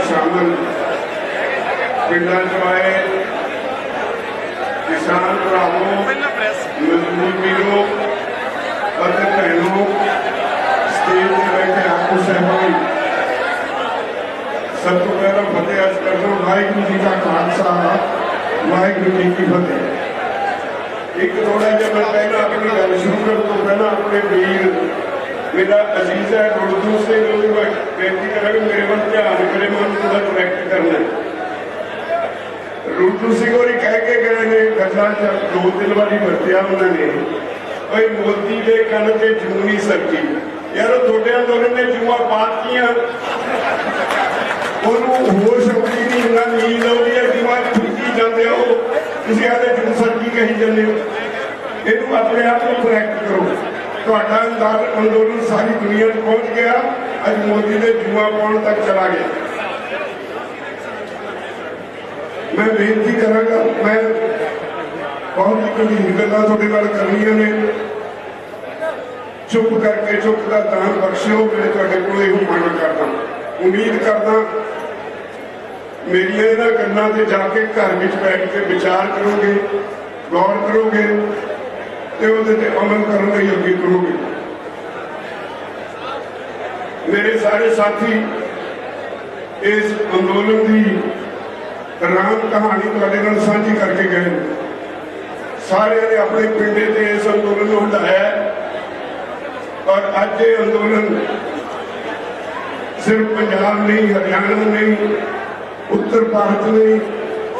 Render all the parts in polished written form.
शामिल पिंडा च आए किसान भरावों, मजदूर वीरों और भैनों, स्टेज पर बैठे आगू साहबान, सब तो पहला फतेह अर्ज करता हूँ। वाहिगुरू जी का खालसा, वाहिगुरू जी की फतेह। एक थोड़ा जब मैं पहला अपनी गल शुरू करने तो पहला अपने वीर मेरा अजीज है रुलदू सिंह मैं बेनती करा कि मेरे मन ध्यान करे, मैं थोड़ा करैक्ट करना। रुलदू सिंह और कह के गए ने गजा दो दिन वाली वरत्या उन्होंने, भाई मोदी के कन से जू नहीं सकती यार, थोड़े अंदोलन ने जूआ पातियां होश आती नहीं, ना नींद आती है, जूआ फुकी जाते हो, तुम आते जू सरकी कही जाते हो। इनू अपने आप को करैक्ट करो। अंदोलन सारी दुनिया में पहुंच गया, अज मोदी ने जुआ पाने तक चला गया। मैं बेनती करांगा, मैं बहुत ही गंभीर गल्लां तुहाडे नाल करनियां ने, चुप करके चुप का दान बख्शो। मैं तुहाडे कोल इहो मंग करदा, उम्मीद करदा मेरिया इन्हां गल्लां ते जाके घर विच बैठ के विचार करोगे, गौर करोगे ते उहदे ते अमल करन लई अगे करोगे। मेरे सारे साथी इस अंदोलन की राम कहानी तुहाडे नाल साझी करके गए, सारे ने अपने पिंडे ते इस अंदोलन नूं हंडाया और अज ये अंदोलन सिर्फ पंजाब नहीं, हरियाणा नहीं, उत्तर भारत नहीं,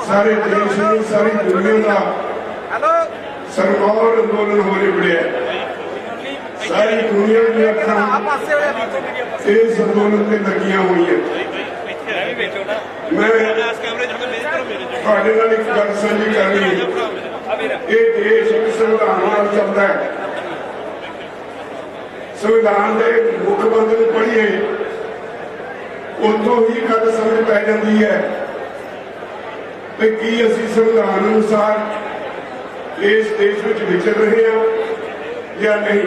सारे देश में, सारी दुनिया का सरमौर अंदोलन हो निबड़िया। सारी दुनिया की अखां इस अंदोलन से लगियां हुई है। मैं तुहाडे नाल एक गल साझी करनी, ये देश एक संविधान नाल चलदा है। संविधान के मुख बंद नूं पढ़ीए उतों ही गल समझ पै जाती है कि की असीं संविधान अनुसार इस देश में विचर रहे हैं या नहीं।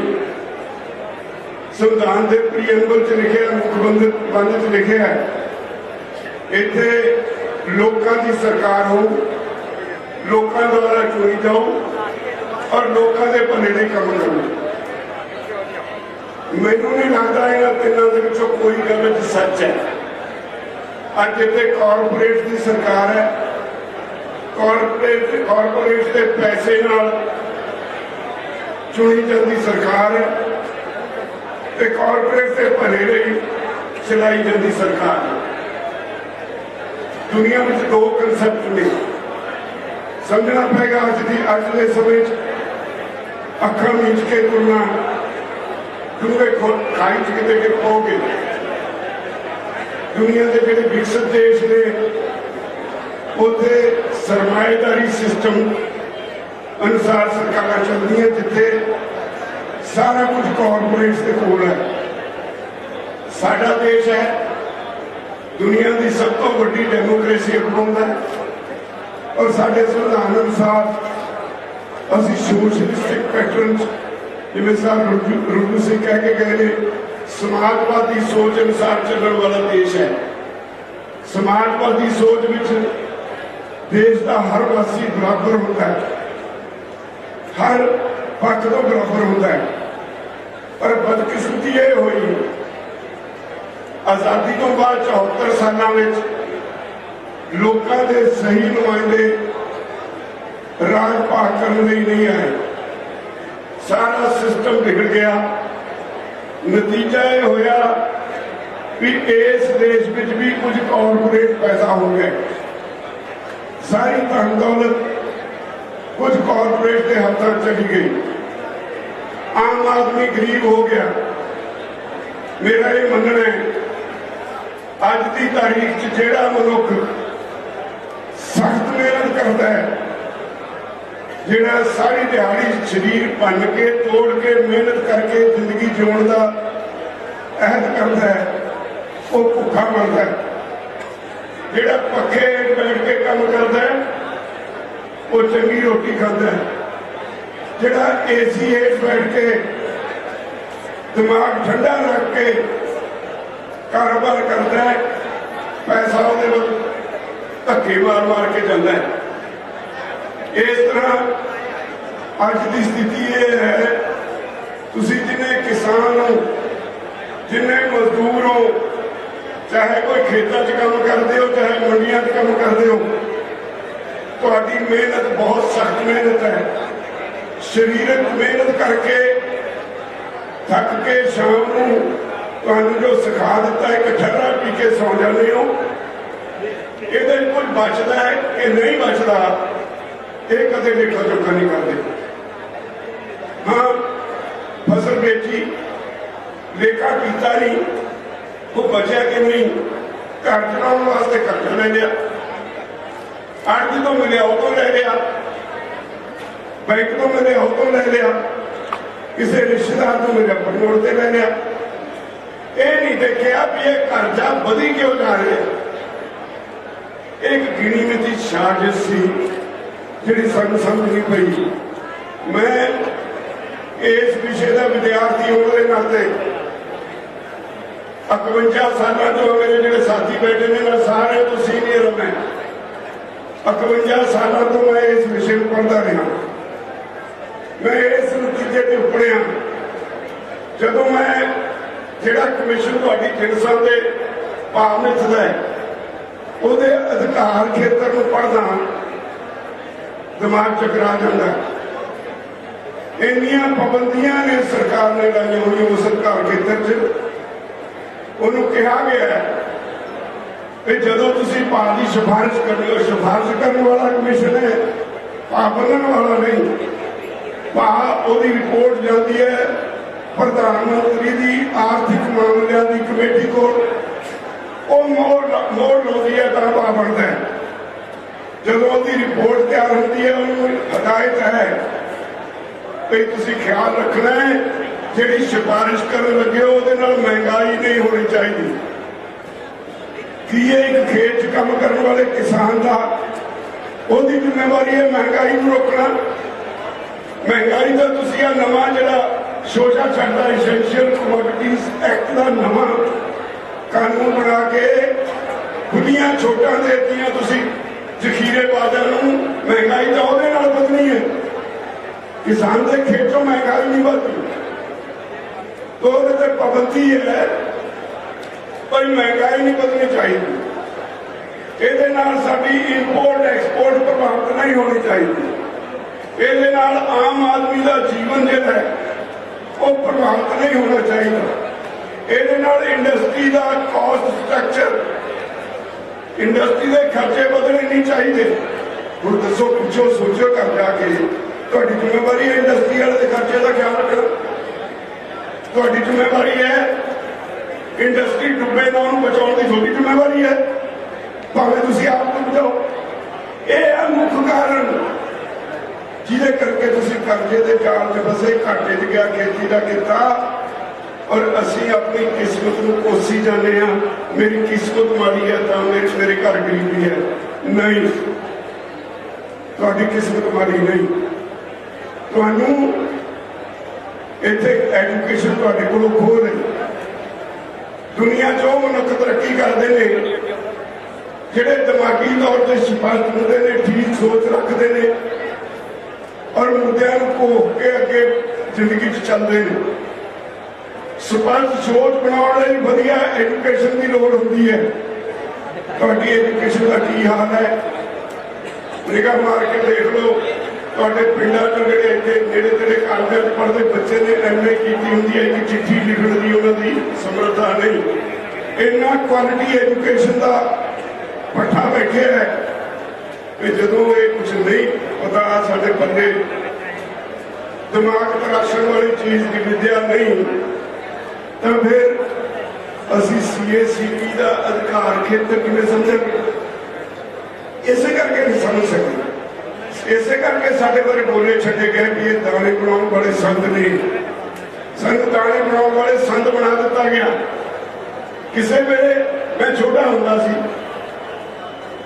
संविधान के प्रीएम्बल च लिखा, मुखबंध च लिखा है, इत्थे लोकां दी सरकार हो, लोकां द्वारा चुनी जाओ और लोकां दे भले लई काम करो। मैनूं नहीं लगता इन्हां तिन्नां दे विचों कोई गल सच है। अज इत्थे कॉरपोरेट की सरकार है, कॉरपोरेट के पैसे नाल चुनी जाती सरकार है, ते कॉरपोरेट के भले लई चलाई जाती सरकार है। दुनिया में दो कंसैप्ट ने समझना पेगा। अज के समय अखां मीच के तुरना, डूंगे खाई च किते गिर पाओगे। दुनिया के जोड़े विकसित देश ने उत्थे सरमाएदारी सिस्टम अनुसार सरकार चलती है, जिथे सारा कुछ कॉरपोरेट के कोल है। साडा देश है दुनिया की सब तो वड्डी डेमोक्रेसी अपनाउंदा है और साडे संविधान अनुसार असीं सोशलिस्टिक पैटर्न जिवें साहब रुलदू सिंह कह के गए ने, समाजवादी सोच अनुसार चलने वाला देश है। समाजवादी सोच में देश का हर वासी बराबर होता है, हर पक्ष तो बराबर होता है। पर बदकिस्मती ये हुई, आजादी तो बाद 74 सालों में लोगों के सही नुमाइंदे राज भाग करने नहीं आए, सारा सिस्टम बिगड़ गया। नतीजा यह होया कि इस देश में भी कुछ कॉरपोरेट पैदा हो गए, सारी धन दौलत कुछ कॉरपोरेट के हाथों चली गई, आम आदमी गरीब हो गया। मेरा ये मनना है अज की तारीख च जिहड़ा मनुख सख्त मेहनत करता है, जिहड़ा सारी दिहाड़ी शरीर भन के तोड़ के मेहनत करके जिंदगी जीने का अहद करता है, वो भुखा मरता है। जिहड़ा पखे बैठ के काम करता है वो चंगी रोटी खाता है। जिहड़ा एसी हेठ बैठ के दिमाग ठंडा रख के कारोबार करता है पैसा ਉਹਦੇ ਵੱਲ ਧੱਕੇ ਮਾਰ ਕੇ ਜਾਂਦਾ ਹੈ। ਇਸ ਤਰ੍ਹਾਂ ਅੱਜ ਦੀ ਸਥਿਤੀ ਇਹ ਹੈ, ਤੁਸੀਂ ਜਿੰਨੇ ਕਿਸਾਨ ਹੋ, जिन्ने मजदूर हो, चाहे कोई खेतों च काम करते हो, चाहे मंडियां च काम करते हो, तुहाडी मेहनत बहुत सख्त मेहनत है। शरीरक मेहनत करके थक के शाम को तुहानू जो सिखा दिता है कि ठहरा पी के सौ जाते हो, ये कोई बचता है कि नहीं बचता, ये कदे लेखा जोखा नहीं करते। हाँ, फसल बेची, लेखा किया नहीं, वो बचा कि नहीं, घर चलाने वास्ते कर्जा ले लिया, अर्ज तो मिले उतो ले लिया, बैंक तो मिले उतो ले लिया, किसी रिश्तेदार तो मिले पटोड़ से ले लिया। ये नहीं देखा भी ये कर्जा बधी क्यों जा रहे। एक गिणी मिति साजिश सी जी समझ नहीं पई। मैं इस विषय का विद्यार्थी होने के नाते 51 साल जो मेरे जो साथी बैठे ने ना, सारे तो सीनियर मैं 51 साल तो मैं इस विषय में पढ़ता रहा। मैं इस नतीजे से उपड़िया जो मैं जोड़ा कमीशन थोड़ी 3 साल के भाव मिथदा है, वो अधिकार खेतर में पढ़ना दिमाग चकरा जाता है। इन्नियां पाबंदियां ने सरकार ने लाइया हुई उस अधिकार खेतर च। उन्होंने कहा गया है कि जो तुम भाव की सिफारिश करनी हो, सिफारिश करने वाला कमीशन है, भाव बनने वाला नहीं। भाव वो रिपोर्ट जाती है प्रधानमंत्री की आर्थिक मामलों की कमेटी को, मोड़ लाती है तो भाव बनता है। जो वो रिपोर्ट तैयार होती है, उन्होंने हदायत है भी तुम ख्याल रखना है जी सिफारिश करने लगे हो वो महंगाई नहीं होनी चाहिए। कि एक खेत च काम करने वाले किसान का वो जिम्मेवारी है महंगाई को रोकना। महंगाई का तुम नवा जरा सोचा छड़ा एसेंशियल कमोडिटीज एक्ट का नवा कानून बना के खुलियां छोटा देतियां तुम जखीरे बादल महंगाई तो वो बदनी है। किसान के खेतों महंगाई नहीं बढ़ती तो पाबंदी है पर महंगाई नहीं बदलनी चाहिए। ये इंपोर्ट एक्सपोर्ट प्रभावित नहीं होनी चाहिए। ये आम आदमी का जीवन जो है वो प्रभावित नहीं होना चाहिए। ये इंडस्ट्री का कॉस्ट स्ट्रक्चर, इंडस्ट्री के खर्चे बदलने नहीं चाहिए। हम दसो पूछो सोचो कर जाके थोड़ी जिम्मेवारी है इंडस्ट्री वाले खर्चे का ख्याल रखना। थोड़ी जिम्मेवारी है इंडस्ट्री डुबे ना उन्होंने बचाने की थोड़ी जिम्मेवारी है, भावें तुम आप डुब जाओ। ये है मुख्य कारण जिदे करके तुम कर्जे के जाल च फसे, घाटे च गया खेती का किता और असी अपनी किस्मत को कोसी जाने। मेरी किस्मत माड़ी है तो मेरे घर गरीबी है, नहीं, थोड़ी किस्मत माड़ी नहीं। तुहानू इतने एजुकेशन तुहाडे कोलों खो रही। दुनिया जो मनुख तरक्की करते हैं, जिहड़े दिमागी तौर पर स्पष्ट होंदे ने, ठीक सोच रखते हैं और मुद्दों को घोक के अगे जिंदगी चलते हैं। स्पष्ट सोच बनाने लई वधिया एजुकेशन की लोड़ होती है। तुहाडी एजुकेशन का की हाल है, निगाह मार के देख लो। तुहाडे पिंडां च जिहड़े इत्थे नेड़े तेड़े कॉलेजां च पढ़दे बच्चे ने MA कीती हुंदी है, एक चिट्ठी लिखण दी उन्हां दी समर्था नहीं। इन्ना क्वालिटी एजुकेशन का पट्ठा बैठे है कि जदों ये कुछ नहीं पता साडे बंदे दिमाग तराशण वाली चीज की विद्या नहीं, तो फिर असी CACP का अधिकार खेतर किवें समझांगे? इसे करके नहीं समझ सकते। इसे करके साढ़े बारे बोले छे गए भी ये दाने बनाने वाले संत ने, संत दाने बनाने वाले संत बना दिता गया। किसी वेले मैं छोटा होंदा सी,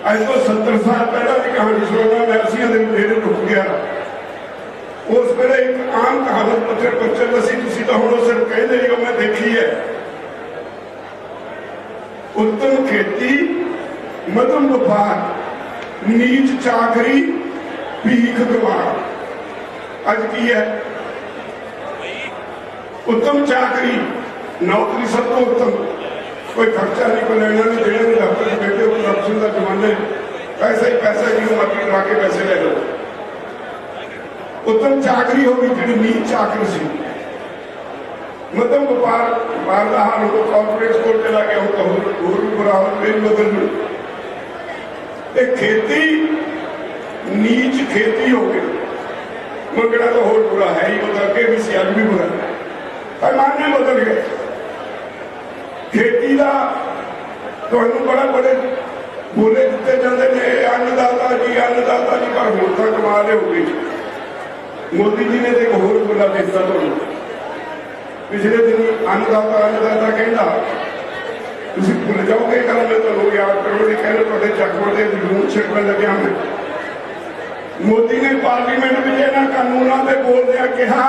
अज तो 70 साल पहला की कहानी सुना, मैं 80 दिन नेड़े रुक गया। उस वेले एक आम कहावत पत्थर पर चल सी, तुसीं तां हुण सिर्फ कहते ही हो, मैं देखी है। उत्तम खेती मध्यम व्यापार, नीच चाकरी, भीख गवार। अज की है उत्तम चाकरी, नौकरी सब तो उत्तम, कोई खर्चा नहीं, कोई लेना नहीं देना नहीं, दफ्तर में बैठे हो, करप्शन का जमाना है, पैसा ही पैसा, जिन्होंने मर्जी ला के पैसे ले लो। उत्तम चाकरी होगी जी नीच चाकरी सी। मध्यम व्यापार बाहर का हाल हो, कॉर्पोरेट स्कूल चला गया हो तो होर भी बुरा हो, फिर बदल लो। खेती नीच खेती हो गई, मंगना तो होर बुरा है ही, वो अगे भी सी, अज भी बुरा है, पैमाने बदल गए। खेती का तो बड़ा बड़े बोले दिते जाते हैं, अन्नदाता जी पर होर तो कमाल हो गई। मोदी जी ने तो एक होर बोला दिता तो पिछले दिन अन्नदाता कहता तुम भुल जाओगे कल मैं तुम याद करोगे, कहने थोड़े चकवर के लून छिड़कने लगे मैं। मोदी ने पार्लीमेंट में इन्होंने कानूनों से बोलदे कहा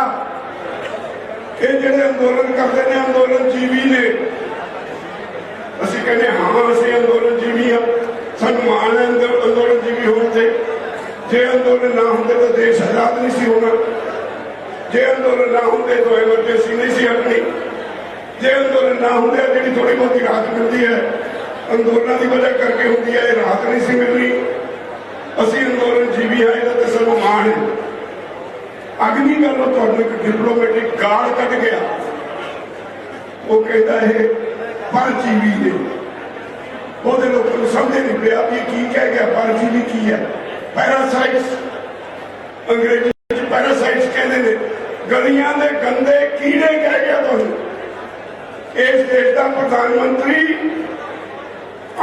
कि जेडे अंदोलन करते हैं अंदोलन जीवी ने, असी कहने हाँ असी अंदोलन जीवी हाँ, सानू मान है अंदोलन जीवी होने से। जे अंदोलन ना होंगे तो देश आजाद नहीं सी होना, जे अंदोलन ना होंगे तो एमरजेंसी नहीं सी हटनी, जे अंदोलन ना होंगे जी थोड़ी बहुत राहत मिलती है अंदोलन की वजह करके होती है, राहत नहीं सी मिलनी। असी अंदोलन जीवी है, तो सानू मान है। अगली गल एक डिप्लोमेटिक गाल कट गया, वो कहता है परजीवी ने, वो लोगों को समझ नहीं पाया भी की कह गया, परजीवी की है। पैरासाइट्स, अंग्रेजी पैरासाइट्स कहते हैं, गलियां दे गंदे कीड़े कह गया। तो इस देश का प्रधानमंत्री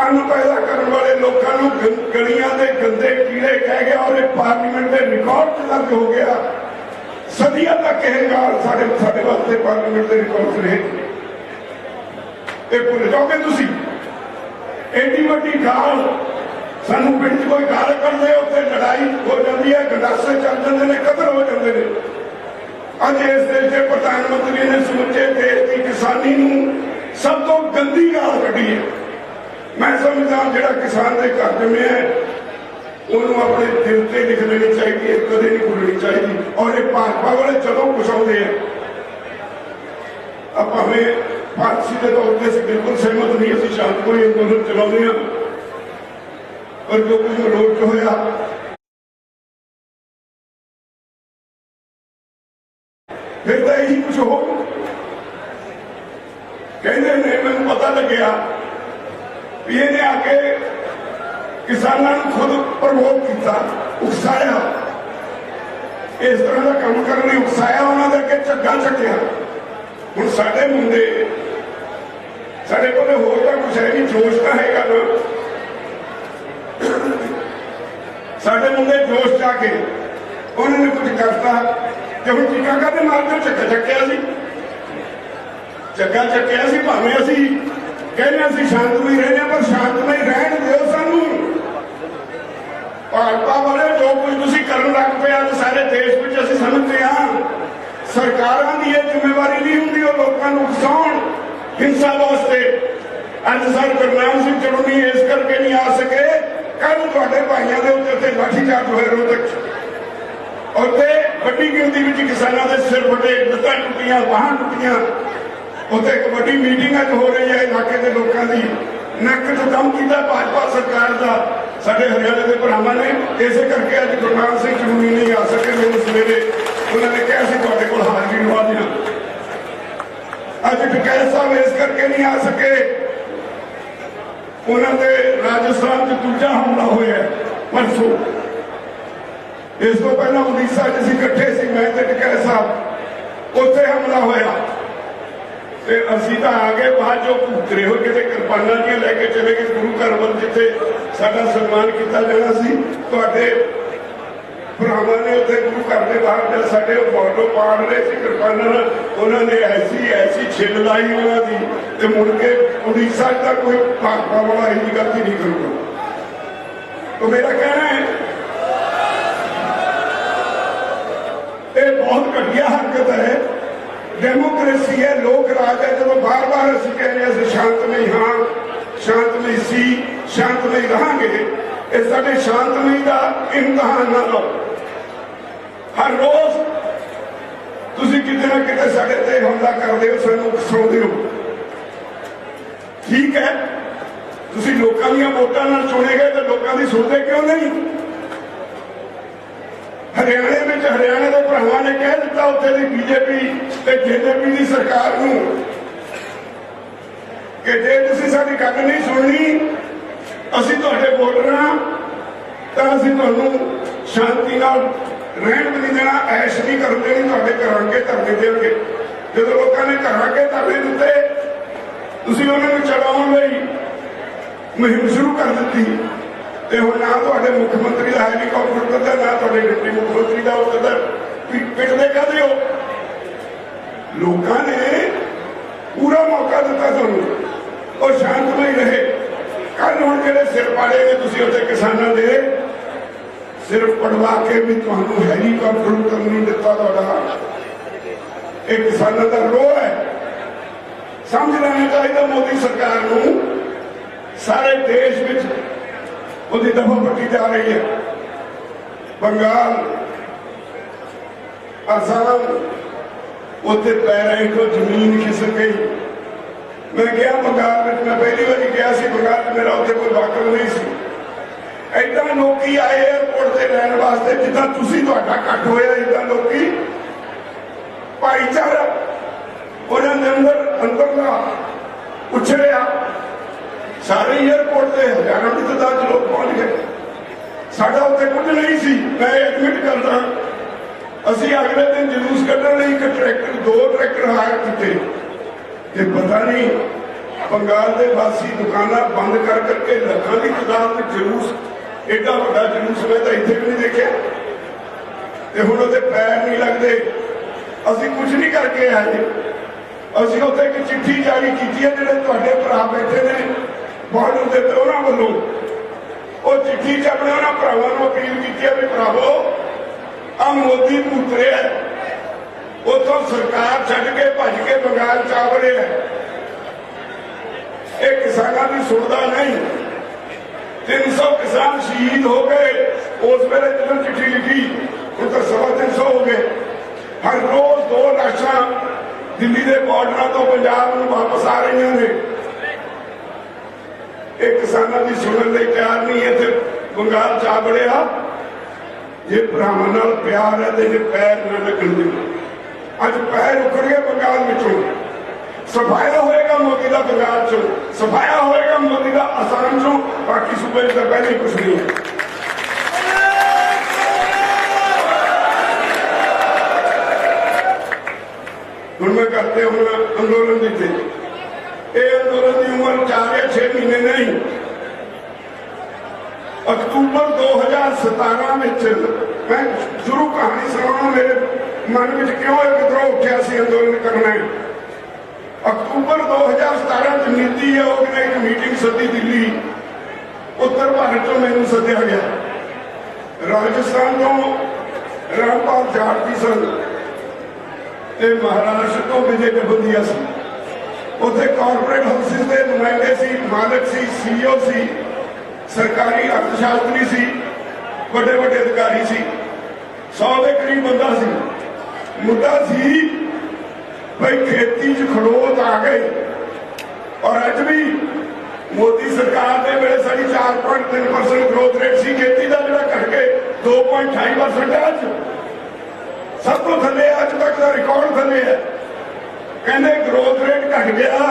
अन्न पैदा करने वाले लोगों को गलियां दे गंदे कीड़े कह गया, और पार्लीमेंट के रिकॉर्ड दर्ज हो गया। सदियां तक यह गाल साढ़े वास्ते पार्लीमेंट के रिकॉर्ड रहे। भुल जाओगे तुसी एडी वड्डी गाल, सानू पिंड कोई गाल करते उत्ते लड़ाई हो जाती है, गंडासे चल जाते हैं, कतल हो जाते हैं। अज इस देश के प्रधानमंत्री ने समूचे देश की किसानी नूं सब तो गंदी गाल कढ़ी है। मैं समझदा जिहड़ा किसान के घर जमे है उन्होंने अपने दिल से लिख लेनी चाहिए, कदे नहीं भूलनी चाहिए। और ये भाजपा वाले जदों कुछ आते हैं, अब हमें फांसी के तौर पर बिल्कुल सहमत नहीं, असं शांतिमय अंदोलन चलाते हैं, पर जो कुछ मलोट च होया फिर तो यही कुछ हो। कहते ने मैंने पता लग्या भी इन्हें आके किसानों को खुद प्रमोट किया, उकसाया, इस तरह का काम करने उकसाया, उन्होंने अगे झग्गा चक्या। हुण साडे मुंडे साडे कोल होर तां कुछ है नहीं, जोश तो हैगा ना, साडे मुंडे जोश जाके उन्होंने कुछ करता ते हुण टीका काहदे मारदे हो, झग्गा चक्या सी, झग्गा चक्या सी। भावें असी कहने असी शांतमई रहने, पर शांतमई रहन दिओ सानू। भाजपा वाले जो कुछ तुसीं करन लग पे अज सारे देश में असीं समझते हाँ, सरकारां दी यह जिम्मेवारी नहीं हुंदी वो लोकां नूं उकसाउण हिंसा वास्ते। अज सर गुरनाम सिंह चढ़ूनी इस करके नहीं आ सके, कल तुहाडे भाइयों के उत्ते लाठीचार्ज होए रोहतक, और वड्डी गिनती में किसानों के सिर फटे, लत्तां टुटियां, बाहां टुटियां। उत्ते एक वड्डी मीटिंग अज हो रही है इलाके के लोगों की, नक च दम किया भाजपा सरकार का साडे हरियाणे के भरावां ने। इस करके अज गुरनाम सिंह चढ़ूनी नहीं आ सके, मैनूं सवेरे उन्होंने कहा सी तुहाडे कोल हाज़री लवा दियां। अज टिकैत साहब इस करके नहीं आ सके, उन्होंने राजस्थान च दूजा हमला होया परसों। इस तो पहला उड़ीसा च असीं इकट्ठे सी, मैं ते टिकैत साहब, उत्थे हमला होया ते असीं तां आ गए बाद जो भूतरे हो किते किरपानां जिहां लैके चले गए गुरु घर वल, जिथे साडा सन्मान किया जाना सी। तुहाडे भरावां ने उत्थे गुरु घर के बाहर जब साडे फोटो पाड़ रहे सी किरपानां, उन्होंने ऐसी ऐसी छिल लाई उन्हों की, ते मुड़ के उड़ीसा का कोई भाजपा वाला इन्नी गलती नहीं करूगा। तो मेरा कहना है ये बहुत घटिया हरकत है। डेमोक्रेसी है, लोक राज है। जो बार बार असं कह रहे शांतमई हाँ, शांतमई सी, शांतमई रहांगे। ये साडे शांतमई का इम्तिहान ना लो। हर रोज तुसी किते ना किते साडे ते हमला करदे हो, सानू उकसाउंदे हो। ठीक है, तुसी लोकां दीयां वोटां नाल चुने गए तो लोकां दी सुणदे क्यों नहीं? हरियाणे में हरियाणे के भरावां ने कह दिता उत्थे दी बीजेपी ते जेजेपी की सरकार नूं कि जे तुसीं साडी गल नहीं सुननी, असीं तुहाडे वोटर हां तां असीं तुहानूं शांति नाल रहण भी नहीं देना, ऐश नहीं करन देनी, तुहाडे घर अगे धरने देंगे। जदों लोकां ने घर अगे धरने दिते, तुसीं उन्हां नूं चलाउण लई मुहिम शुरू कर दी। ते हुण ना तुहाडे मुख्यमंत्री का हैलीकॉप्टर उतरदा, ना तुहाडे डिप्टी मुख्यमंत्री का उतरदा, पिटदे काहदे हो? लोकां ने पूरा मौका दिता तुहानूं और शांतमई रहे। कल हुण जिहड़े सिर पाड़े ने तुसीं उत्थे किसानां दे सिर पड़वा के भी तुहानूं हैलीकॉप्टर उतरन नहीं दिता। तुहाडा एक किसानां दा रोह है, समझ लेना चाहिए मोदी सरकार नूं। सारे देश में उसकी दफा पट्टी जा रही है। बंगाल, असम, उत्थे पैरों को जमीन खिसक गई। मैं गया बंगाल में, मैं पहली बार गया सी बंगाल में, मेरा उत्थे कोई वाकफ नहीं सी। ऐदा लोग आए एयरपोर्ट से लैन वास्ते जिदा तुसीं तुहाडा इकट्ठ होया, ऐदा लोग भाईचारा उन्होंने अंदर का उछलिया। सारे एयरपोर्ट से हरियाणा की तादाद लोग पहुंच गए। साडा उत्थे कुछ नहीं सी, मैं एडमिट करदा। असीं अगले दिन जुलूस कढण लई एक ट्रैक्टर, 2 ट्रैक्टर हायर कीते। ते पता नहीं बंगाल के वासी दुकानां बंद कर करके लाखां की तादाद में जुलूस, एडा वड्डा जुलूस मैं तो इत्थे भी नहीं देखिया। ते हुण उत्थे पैर नहीं लगदे। असीं कुछ नहीं करके आए। असीं उत्थे एक चिट्ठी जारी की है, जिहड़े तुहाडे भरा बैठे ने बॉर्डर के उत्ते, उन्हां वल्लों वो चिट्ठी च अपने उन्हां भरावां नूं अपील की है भी भरावो आ मोदी पुत्रे उतों सरकार छड्ड के भज के बंगाल च आ वड़िया। ये किसानां दी सुणदा नहीं। 300 किसान शहीद हो गए उस वेले जदों चिट्ठी लिखी, हुण तां 350 हो गए। हर रोज 2 लाशां दिल्ली के बॉर्डर तो पंजाब में वापस आ रही ने। एक किसानों की सुनने लई तैयार नहीं है। तो बंगाल चा बड़िया जे भरावां नाल प्यार है तो जे पैर ना लगन दे। अज पैर उखड़ गए बंगाल विचों। सफाया होएगा मोदी का बंगाल चो, सफाया होएगा मोदी का आसाम चो, बाकी सूबे तो पहले कुछ नहीं है। हुण मैं करते हुए अंदोलन की थी। ये अंदोलन की उम्र 4 या 6 महीने नहीं। अक्तूबर 2017 में मैं शुरू कहानी सुनाना, मेरे मन में क्यों किधरों उठा सी अंदोलन करना है। अक्तूबर 2017 नीति आयोग ने एक मीटिंग सदी दिल्ली, उत्तर भारत चो मैनू सद्या गया। राजस्थान तो रामपाल जाट सन, महाराष्ट्र तो विजय डबंदिया सी। उत्थे कॉरपोरेट हाउसिस के नुमाइंदे सी, मालक सी, सीईओ सी, सरकारी अर्थशास्त्री सी, बड़े बड़े अधिकारी सी। 100 के करीब बंदा सी। मुद्दा सी भाई खेती च खड़ोत आ गई। और अज भी मोदी सरकार के वेले साडी 4.3% ग्रोथ रेट सी। खेती का जिहड़ा घट के 2.28% है। अज सब तो थले, अज तक का रिकॉर्ड थले है। कहते ग्रोथ रेट घट गया,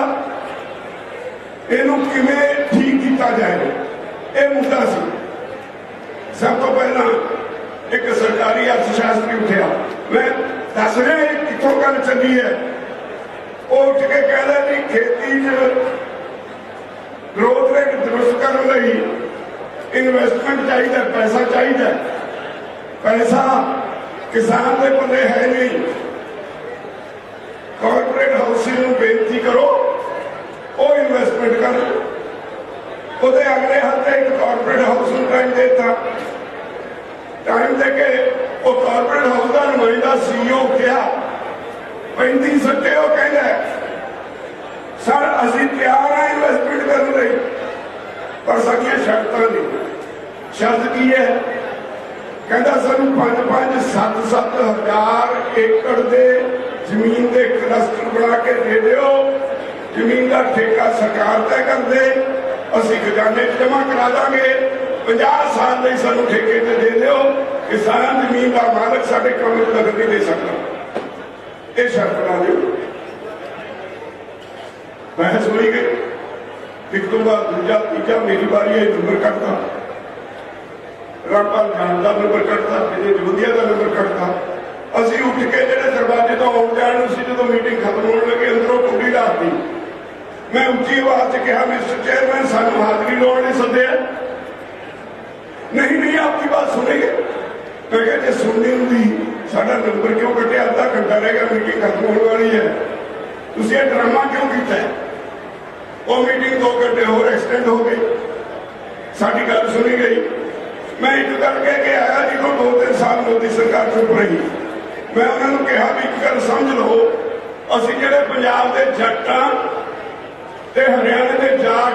इनू किवें ठीक किया जाए, ये मुद्दा सी। सब तो पहला एक सरकारी अर्थशास्त्री उठा, मैं दस रहा कितों गल चली है। वो उठ के कहता भी खेती ग्रोथ रेट दुरुस्त करने लई इन्वेस्टमेंट चाहिए, पैसा चाहिए। पैसा किसान के पल्ले है नहीं। कॉरपोरेट हाउसिंग में बेनती करो, वो इन्वेस्टमेंट कर। उहदे अगले हफ्ते एक कॉरपोरेट हाउस में टाइम देता। टाइम देके वो कॉरपोरेट हाउस का नुमाइंदा सीईओ उठा, 35 सट्टे वो कहता सर असीं तैयार हाँ इन्वेस्टमेंट करने लई, पर साडियां शर्तां ने। शर्त की है? कहता सानू 5-5, 7-7 एकड़ दे जमीन के क्लस्टर बना के दे दिओ। जमीन का ठेका सरकार तय कर दे, असीं खजाने जमा करा देंगे। 50 साल ਲਈ सानू ठेके ते दे दिओ। किसान जमीन का मालक साडे काम में दखल नहीं दे सकता। ये शर्त ला दिओ। बहस होई गई, एक तो बाद दूजा तीजा, मेरी बारी है, नंबर कटता, रामपाल जान का नंबर कटता, विजय जोधिया का नंबर कटता। असीं उठ के जिहड़े दरवाजे तो आउण जाण सी, जदों मीटिंग खत्म होने लगे अंदरों कुंडी ढाती। मैं उच्ची आवाज च कहा, मिस्टर चेयरमैन सानू हाजरी लाउण नहीं सद्दिया। नहीं आपकी बात सुनेंगे। मैं कहा जे सुननी होंदी साडा नंबर क्यों कटिया? आधा घंटा रह गया, मीटिंग खत्म होने वाली है, तुसीं ये ड्रामा क्यों किया? वो मीटिंग 2 घंटे होर एक्सटेंड हो गई, साडी गल सुनी गई। मैं एक गल कह के आया, जो 2-3 साल मोदी सरकार चुप रही। मैं उन्होंने कहा भी एक गल समझ लो, असीं जिहड़े पंजाब दे जट्ट ते हरियाणे दे जाट,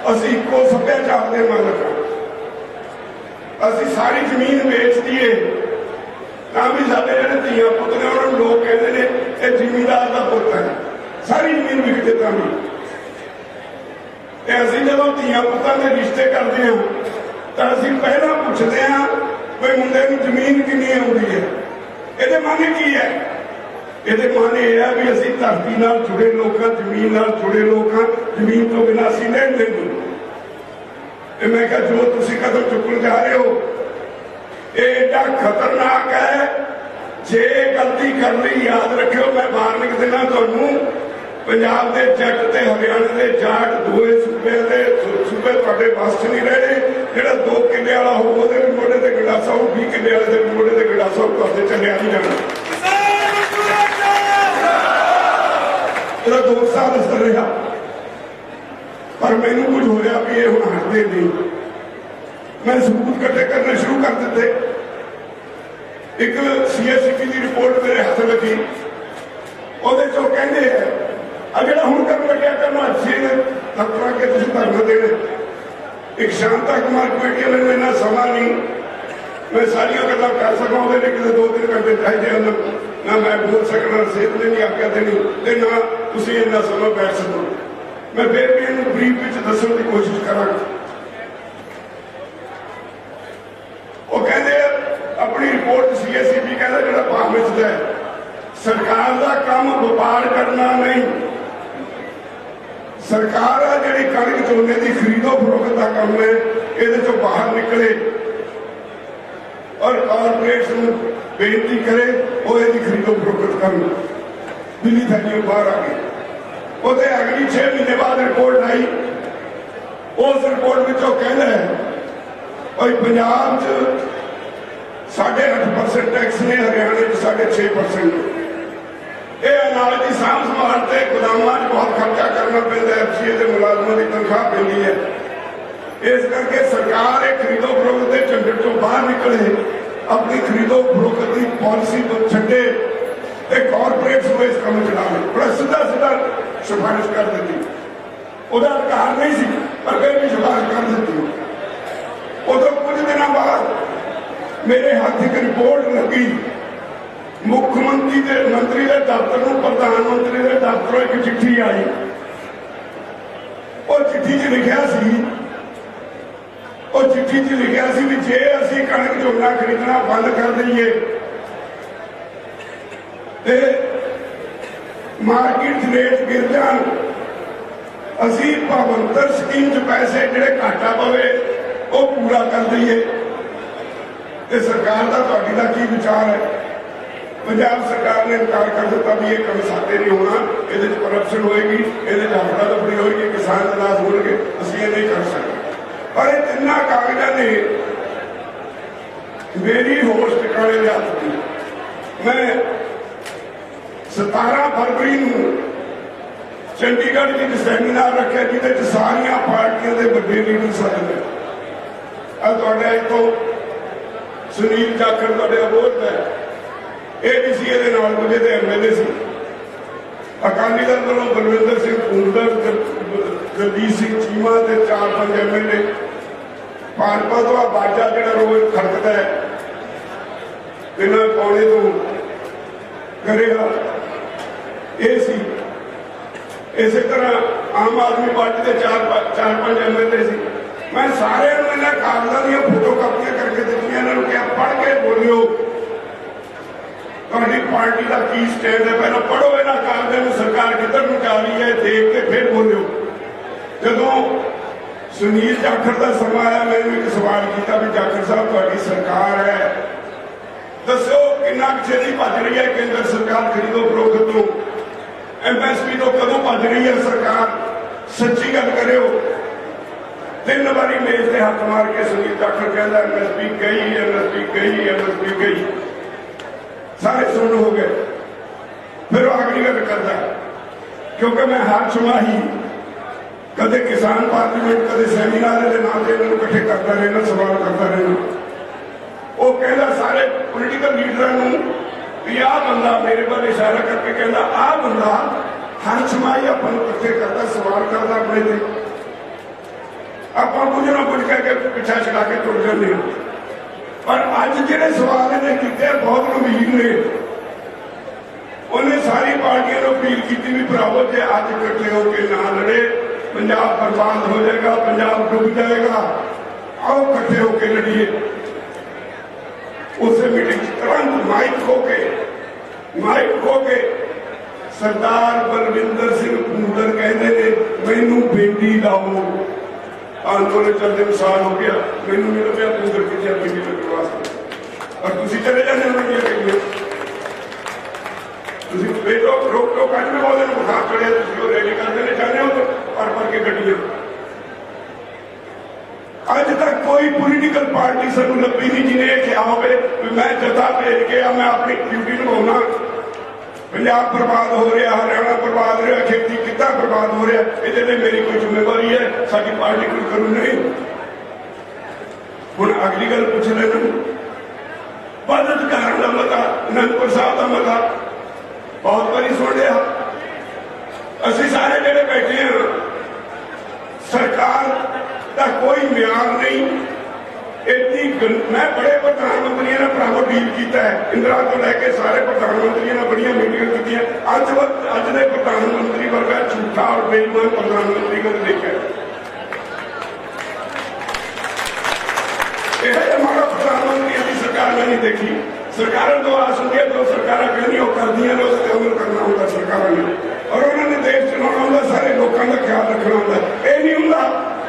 असीं इक्को सभ्याचार दे मालक हां। असीं सारी जमीन बेच दईए तां भी साडे जिहड़े धीआं पुत्त ने, उन्होंने लोग कहते हैं ये जिमींदार का पुत्त है, सारी जमीन विक दे तां भी। असीं जदों धीआं पुत्तां दे रिश्ते करते हैं तो असीं पहला पुछदे हां भी मुंडे नूं जमीन किन्नी आउंदी है। ਇਹਦੇ माने की है? ਇਹਦੇ माने यह है भी असीं धरती नाल जुड़े लोग हां, जमीन नाल जुड़े लोग हां, जमीन तो बिना असीं नहीं लेंदे। मैं कहा जो तुसीं कदम चुकण जा रहे हो ये एडा खतरनाक है। जे गलती कर ली याद रखियो, मैं वार्निंग देना तुहानूं, पंजाब के जट ते हरियाणे के जाट दोए सूबे तुहाडे बस च नहीं रहने। जिहड़ा 2 किले वाला हो ਉਹਦੇ ਵੀ ਮੋਢੇ ਤੇ ਗੰਡਾਸਾ हो, 20 किले वाले ਦੇ ਮੋਢੇ ਤੇ ਗੰਡਾਸਾ ਹੋ, ਤੁਹਾਡੇ ਚੱਲਿਆ नहीं जाना। ਇਹਦਾ 2 साल असर रहा, पर मैनू कुछ होया भी ये हुण हटदे नहीं। मैं सबूत इकट्ठे करने शुरू कर दिते। एक CSCP की रिपोर्ट मेरे हाथ लगी, ਉਹਦੇ ਚੋਂ ਕਹਿੰਦੇ ਆ ਜਿਹੜਾ ਹੁਣ ਕਰਨ ਲੱਗਿਆ ਕਰਨਾ ਅੱਛੇ ਦਫ਼ਤਰਾਂ के ਤੁਸੀਂ ਧਰਨਾ ਦੇਣਾ। एक शांता कुमार कमेटी वाले ने इन्ना समा नहीं, मैं सारिया गल्लां कर सकां, ਉਹਦੇ ਲਈ किते 2-3 घंटे चाहिए ना मैं बोल सकना, सेहत ने नहीं आख्या देनी ते ना तुसीं इन्ना समा बैठ सको। मैं फिर भी इन्हूं ब्रीफ विच दस्सण दी कोशिश करांगा। वो कहते अपनी रिपोर्ट CSCP कहता जिहड़ा भाव विचदा है, सरकार का काम व्यापार करना नहीं। सरकार है जिहड़ी कणक झोने की खरीदो फरोख्त का काम है, ये चो बाहर निकले और कॉरपोरेट्स बेनती करे वो ये खरीदो फरोख्त कर। बिल्ली थैली बाहर आ गई। वो अगली 6 महीने बाद रिपोर्ट आई, उस रिपोर्ट में कहना है भाई पंजाब 8.5% टैक्स ने, हरियाणे 6.5%। ये अनाज की सांभ संभाल से गोदामां बहुत खर्चा करना पैंदा है, FCA के मुलाजमां की तनख्वाह पैंदी है। इस करके सरकार एक खरीदो फरोख्त के झंझट तो बाहर निकले, अपनी खरीदो फरोख्त की पॉलिसी को छड्डे ते कॉरपोरेट्स को इस काम चला ले। बड़ा सीधा सिफारिश कर दी। उहदा अधिकार नहीं सी, पर फिर भी सिफारिश कर दी। उदों कुछ दिनों बाद मेरे हाथ एक रिपोर्ट लगी, मुख्यमंत्री के मंत्री के दफ्तर में प्रधानमंत्री के दफ्तर एक चिट्ठी आई। और चिट्ठी च लिखा सी, और चिट्ठी च लिखा सी भी जे असीं कणक झोना खरीदना बंद कर दईए ते मार्केट रेट गिर जान, असीं भवंतर स्कीम च पैसे जिहड़े घाटा पवे वो पूरा कर दईए। ते सरकार का तुहाडी दा की विचार है? पंजाब सरकार ने इनकार कर दिता भी ये कभी साथे नहीं होना, ये करप्शन होएगी, ये हफ्ता दफड़ी होएगी, किसान नाराज होंगे, असं ये नहीं कर सकते। पर ये 3 कागजां ने मेरी होश ठिकाने लिया दी। मैं 17 फरवरी को चंडीगढ़ एक सैमीनार रखे जिसे सारिया पार्टियों के बड़े लीडर सदे। तो सुनील जाखड़ अबोध है, ABC मुझे तो MLA से अकाली दल वालों बलविंदर सिंह फूलदर दलजीत सिंह चीमा के 4-5 MLA भाजपा तो बाजा जो रोज खड़कता है बिना पौने तो करेगा इस तरह आम आदमी पार्टी के 4-5 MLA से मैं सारे कागजात दी फोटो कापियां करके दिखाई, इन्होंने क्या पढ़ के बोलियो पार्टी का की स्टैंड है, पहले पढ़ो इन्होंने कागजात में सरकार किधर ਨੂੰ जा रही है देख के फिर बोलियो। जो सुनील जाखड़ का समा आया मैंने एक सवाल किया भी जाखड़ साहब थोड़ी सरकार है दसो कितना छेती भज रही है केंद्र सरकार खरीदो फरोख्त तो MSP तो कदों भज रही है सरकार, सच्ची गल करो। 3 बारी मेज से हाथ मार के सुनील जाखड़ कहता MSP गई MSP गई MSP गई, सारे सुन हो गए। फिर वो अगली गल करता क्योंकि मैं हर छमाही कदे किसान पार्लीमेंट कदे सैमीनार के नाम से इन्होंने इकट्ठे करता रहना, सवाल करता रहना। वो कहता सारे पोलिटिकल लीडर भी आ बंदा मेरे वाल इशारा करके कहता आ बंदा हर छमाही अपन इकट्ठे करता सवाल करता अपने से, आप कुछ ना कुछ कह के पिछा छड़ा के तुर जाते हैं। पर अज जो सवाल इन्हें किए बहुत गंभीर ने, उन्हें सारी पार्टियों को अपील की भी भरावो जो अज इकट्ठे होकर ना लड़े पंजाब बर्बाद हो जाएगा, पंजाब डूब जाएगा, आओ इकट्ठे होकर लड़िए। उस मीटिंग तुरंत माइक खो के सरदार बलविंदर सिंह भूंदर कहते हैं मैनू बेटी लाओ, आंदोलन चलते साल हो गया मैनू नहीं लभ्या भूंदर कितने बेटी लगने वास्ते, और तुम चले जाने बेटो रोक लो कल में बहुत बुखार चढ़िया रैली करते चाहते हो तो पर के गड्डियां। अज तक कोई पोलिटिकल पार्टी सानू लभी नहीं जिन्हें क्या हो मैं जता भेज के मैं अपनी ड्यूटी निभाना। पंजाब बर्बाद हो रहा, हरियाणा बर्बाद हो रहा, खेती कितना बर्बाद हो रहा, ये मेरी कोई जिम्मेवारी है, साडी पार्टी कोई करू नहीं। हुण अगली गल पूछ लेना बदत कारण का मता आनंदपुर साहब का मता बहुत बारी सुन लिया। असी सारे जेडे बैठे हैं सरकार का कोई म्यार नहीं, मैं बड़े प्रधानमंत्री ने भरावो डील किया है, इंदिरा तो लैके सारे प्रधानमंत्री ने बड़िया मीटिंग की। अज के प्रधानमंत्री वर्गा झूठा और बेईमान प्रधानमंत्री को देखा हमारा प्रधानमंत्री अभी सरकार में नहीं देखी। सरकार तो आस होती है जो सरकार कहनी वो कर दी ने उससे अमल करना होगा सरकार ने, और उन्होंने देश चलाना होगा, सारे लोगों का ख्याल रखना होगा। ये नहीं होंगे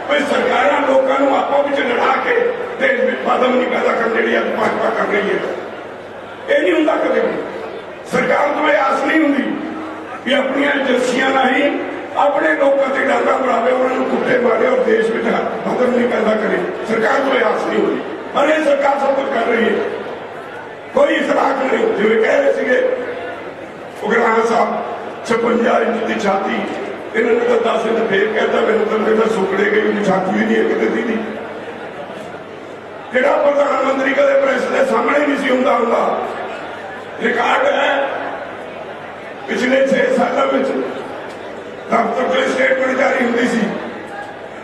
भाई सरकार लोगों आपो में लड़ा के देश में कदम नहीं पैदा करने लिए भाजपा कर रही है, ये नहीं होंगे कभी भी। सरकार तो यह आस नहीं होंगी कि अपनी एजेंसियां नहीं अपने लोगों से डांगा बढ़ावे, उन्होंने कुत्ते मारे और देश में कदम नहीं पैदा करे। सरकार तो यह आस नहीं होगी, पर यह सरकार सब कुछ कर रही है, कोई इखलाक नहीं। जिम्मे कह रहे थे उगराना साहब 56 इंच की छाती, इन्होंने तो 10 इंच फिर कहता मैंने तो कहता सुकड़े गई छाती भी नहीं कितने थी। जोड़ा प्रधानमंत्री कदे प्रेस के सामने नहीं सी होंदा। रिकॉर्ड है पिछले 6 सालों में दफ्तर से स्टेटमेंट जारी होती सी,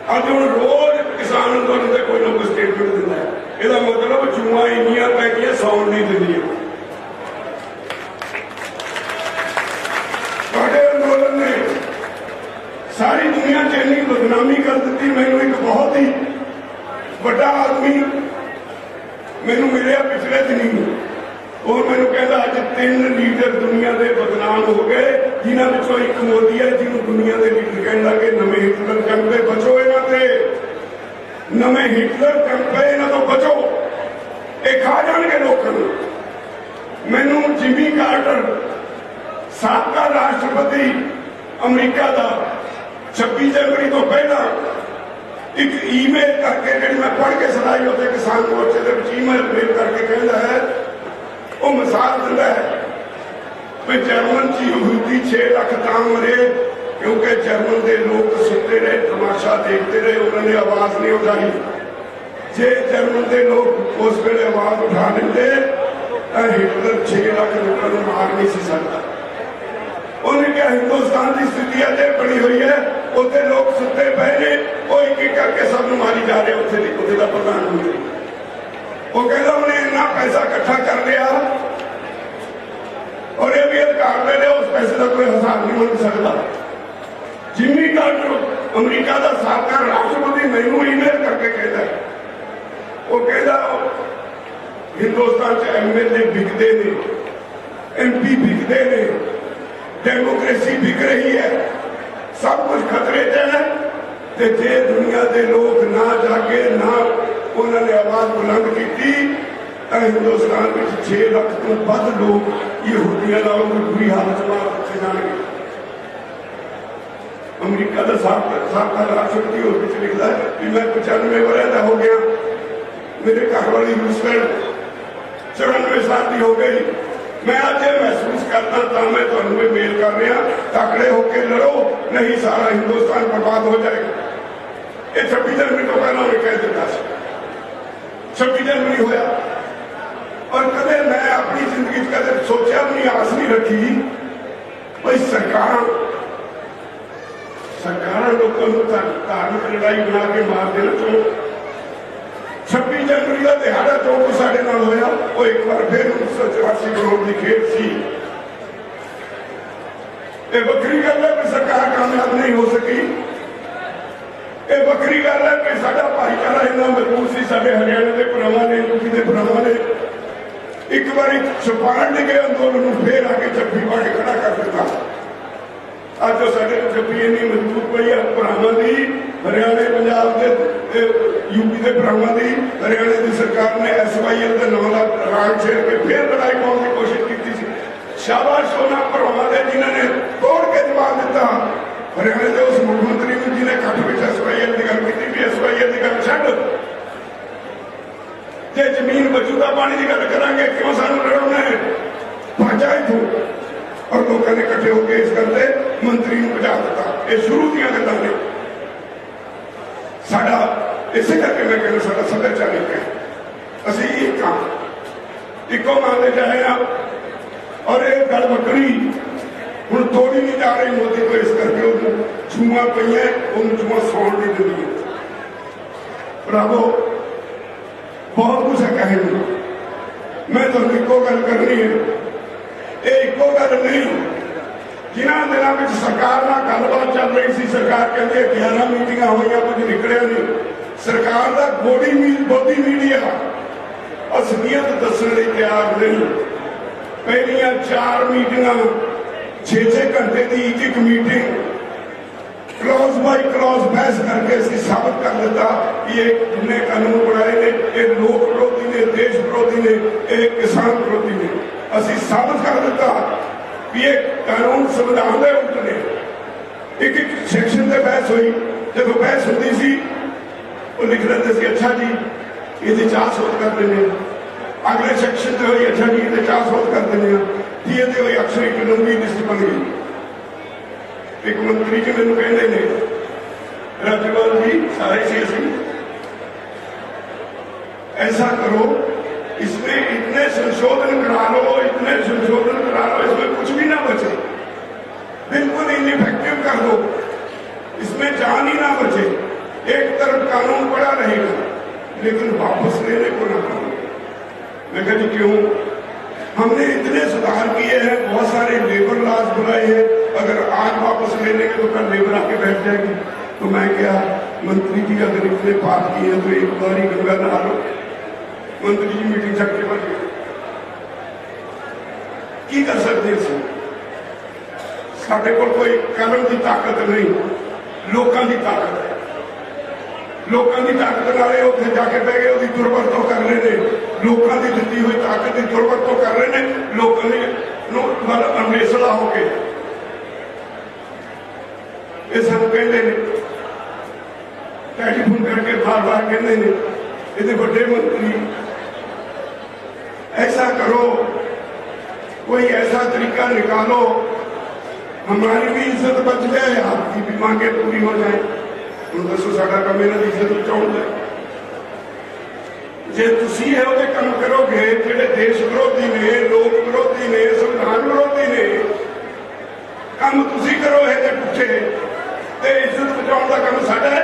अज हम रोज किसान अंदोलन से कोई ना कोई स्टेटमेंट दिता है। यदा मतलब जूआ इनिया पै गई सौन नहीं दी। अंदोलन ने सारी दुनिया च इन्नी बदनामी कर दी। मैनू एक बहुत ही बड़ा आदमी मैनू मिले पिछले दिन और मैनू कहता अज 3 लीडर दुनिया के बदनाम हो गए, जिन्होंने एक मोदी है जिन्होंने दुनिया के लीडर कह लगे नवे हिटलर चंपे बचो, इन्होंने नवे हिटलर चंपे इन्हों तो बचो, ये खा जाएंगे लोगों। मैनू जिमी कार्टर साबका राष्ट्रपति अमरीका का 26 जनवरी तो पहला एक ईमेल करके जी मैं पढ़ के सुनाई होते किसान मोर्चे के ईमेल करके कहता है वो मिसाल दिता है भी जर्मन च यहूदी 6 लाख तां मरे क्योंकि जर्मन के लोग सुनते रहे, तमाशा देखते रहे, उन्होंने आवाज नहीं उठाई। जे जर्मन के लोग उस वे आवाज उठा लेंगे हिटलर 6 लाख लोगों को मार नहीं सी सकता। उन्हें क्या हिंदुस्तान की स्थिति अजे बनी हुई है उत्थे लोग सुते पे ने, वो एक एक करके सब मारी जा रहे। उत्थे का प्रधानमंत्री वो कहता उन्हें इन्ना पैसा इकट्ठा कर लिया और ये भी अधिकार ले लिया, उस पैसे का कोई हिसाब नहीं बन सकता। जिमी कार्टर अमरीका का साबका राष्ट्रपति मैनू ईमेल करके कहता है, वो कहता हिंदुस्तान च MLA बिकते ने, MP बिकते ने, डेमोक्रेसी बिक रही है, सब कुछ खतरे च है। जे दुनिया के लोग ना जागे, ना उन्होंने आवाज बुलंद की, हिंदुस्तान में 6 लाख तो वध लोग यहूदियों नालों भी बुरी हालत में रखे जाएंगे। अमरीका का साबका राष्ट्रपति और कुछ लिखता है कि मैं 95 वर्ष का हो गया, मेरे घर वाली रूसवेल्ट 94 साल की हो गई। मैं आज ये महसूस करता था, मैं तुम्हें मेल कर रहा, तकड़े होकर लड़ो, नहीं सारा हिंदुस्तान बर्बाद हो जाएगा। ये 26 जनवरी तो पहला उन्हें कह दिता, 26 जनवरी होया। और कदे मैं अपनी जिंदगी कदे सोचा भी नहीं, आस नहीं रखी भाई सरकार लोगों को धार्मिक लड़ाई बना के मार देना। तो 26 जनवरी का दिहाड़ा जो कुछ साढ़े नाल होया, वो एक बार फिर 1984 करोड़ की खेत सी। ये बखरी गल है कि सरकार कामयाब नहीं हो सकी। ये बखरी गल है कि साडा भाईचारा इतना मजबूत सी, साडे हरियाणा के भरावां ने, यूपी के भरावां ने एक बार छुपाण लगे अंदोलन फिर आके जफ्फी पा के खड़ा कर दिता। अज जो साडे जफ्फी इन्नी मजबूत पई है भरावां दी, हरियाणा पंजाब के यूपी के भरावां दी, हरियाणा की सरकार ने SYL के नाम का राग छेड़ के फिर लड़ाई पाने की कोशिश की थी। शाबाश होना भरावां दे जिन्होंने तोड़ के जवाब दिता। हरियाणा के उस मुख्यमंत्री ने जिन्हें कट में SYL की गल की भी SYL की गल छड्ड, जे जमीन मौजूदा पानी की गल करांगे क्यों सानू लड़ना है, भाजा इथों। और लोगों ने इकट्ठे होकर इस करते मंत्री ने बचा दिता। ये शुरू दी गल्लां ने साडा, इसे करके मैं कहना साडा सभ्याचार एक है, असीं एक हाँ इको मानते जाए हैं। और ये गल बकरी हुण तोड़ी नहीं जा रही मोदी को, इस करके छूआ पई है, छूआ सौण नहीं दी। भरावो बहुत कुछ है कहने, मैं तो इको गल करनी है। ये इको गल नहीं, जिन्होंने दिनों में सरकार ना गलबात चल रही थी, सरकार कहती 11 मीटिंग हुई, कुछ निकलिया नहीं। सरकार का बॉडी मीडिया असलियत दसने लिए तैयार नहीं। पहलियां 4 मीटिंग 6-6 घंटे की एक मीटिंग क्लॉज बाय क्लॉज बहस करके इसकी साबित कर देता ये जिन्हें कानून बनाए ने, ये लोक विरोधी ने, देश विरोधी ने, ये किसान विरोधी ने। असी साबित कर देता कि ये कानून संविधान के उल्ट ने। एक सैक्शन से बहस हुई, जो बहस होती सी वो लिख लेते थे, अच्छा जी ये 4 सोध कर देने। अगले सैक्शन से हुई, अच्छा जी ये 4 सोध कर देने। ये हुई अक्सर एक लंबी लिस्ट बन गई। एक मंत्री जी मैंने कहते ने, राज्यपाल जी सारे सी ऐसा करो, इसमें इतने संशोधन करा लो, इतने संशोधन करा लो, इसमें कुछ भी ना बचे, बिल्कुल इनइफेक्टिव कर दो, इसमें जान ही ना बचे। एक तरफ कानून पड़ा रहेगा लेकिन वापस लेने को ना करो। मैं कहती क्यों? हमने इतने सुधार किए हैं, बहुत सारे लेबर लॉज बनाए हैं, अगर आज वापस ले लेंगे तो कल लेबर आके बैठ जाएगी। तो मैं क्या, मंत्री जी अगर इतने पाप किए हैं तो एक बार ही गंगा नहा लो। मंत्री जी मीटिंग छक्के बन गए, की कर सकते हैं? साढ़े को कोई कलम की ताकत नहीं, लोगों की ताकत है। लोगों की ताकत नाले उत्थे जाके बह गए, उसकी दुर्वरतों कर रहे हैं। लोगों की दी हुई ताकत की दुर्वरतों कर रहे हैं, लोगों ने अनवेसला होके ये सब कहते हैं, टेलीफोन करके बार बार कहते हैं ये बड़े मंत्री ऐसा करो, कोई ऐसा तरीका निकालो हमारी भी इज्जत बच जाए, आपकी भी मांगे पूरी हो जाए। तो दसो साडा काम इन्हां दी इज्जत बचाउण दा। जे तुसीं इहो जिहे काम करोगे जिहड़े देश विरोधी ने, लोक विरोधी ने, संविधान विरोधी ने, काम तुसीं करो इहो जिहे पुठे ਤੇ ਇੱਜ਼ਤ ਬਚਾਉਣ ਦਾ ਕੰਮ ਸਾਡਾ ਹੈ।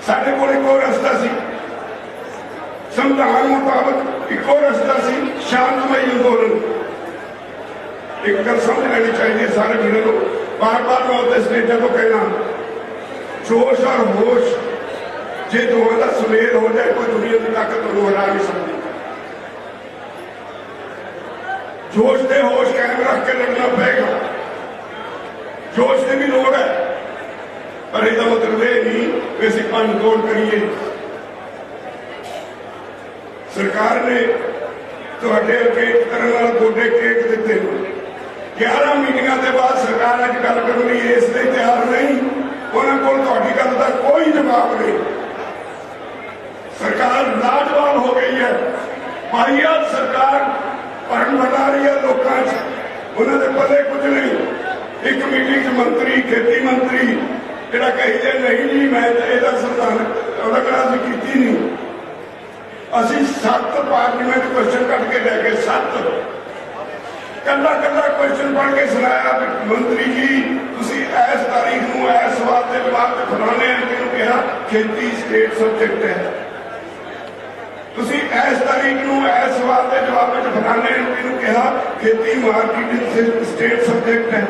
ਸਾਡੇ ਕੋਲ ਇੱਕੋ ਰਸਤਾ ਸੀ, ਸੰਵਿਧਾਨ ਮੁਤਾਬਕ ਇੱਕੋ ਰਸਤਾ ਸੀ, ਸ਼ਾਂਤਮਈ ਅੰਦੋਲਨ। ਇੱਕ ਗੱਲ ਸਮਝ ਲੈਣੀ ਚਾਹੀਦੀ ਹੈ ਸਾਰੇ ਵੀਰਾਂ ਨੂੰ, ਬਾਰ-ਬਾਰ ਮੈਂ ਉਹਦੇ ਸਟੇਜਾਂ ਤੋਂ ਕਹਿਣਾ, ਜੋਸ਼ ਔਰ ਹੋਸ਼ ਜੇ ਦੋਵਾਂ ਦਾ ਸੁਮੇਲ ਹੋ ਜਾਏ, ਕੋਈ ਦੁਨੀਆ ਦੀ ਤਾਕਤ ਨੂੰ ਹਰਾ ਨਹੀਂ ਸਕਦੀ। जोश से होश कायम रख के लड़ना पड़ेगा। जोश की भी लोड़ है, पर यह मतलब ये नहीं कि असं भंन तोड़ करिए। सरकार ने तुहाडे अगे एक तरह नाल गोडे टेक दिते। 11 मीटिंगां के बाद सरकार अज गल करन लई इसलिए तैयार नहीं, उन्हां कोल तुहाडी गल दा कोई जवाब नहीं। सरकार लाजवाब हो गई है, वाहियात सरकार भरम बना रही है लोगों, उन्होंने पता कुछ नहीं। एक मीटिंग मंत्री खेती मंत्री जो कही जाए नहीं जी मैं संविधान की नहीं, असी 7 पार्लीमेंट क्वेश्चन कट के लैके 7 कला कला क्वेश्चन पढ़ के सुनाया। मंत्री जी तुसी इस तारीख को इस सवाल के जवाब में फलाने एमपी को कहा खेती स्टेट सब्जेक्ट है, तुसी इस तारीख को इस सवाल के जवाब में फलाने एमपी को कहा खेती मार्केटिंग स्टेट सब्जेक्ट है।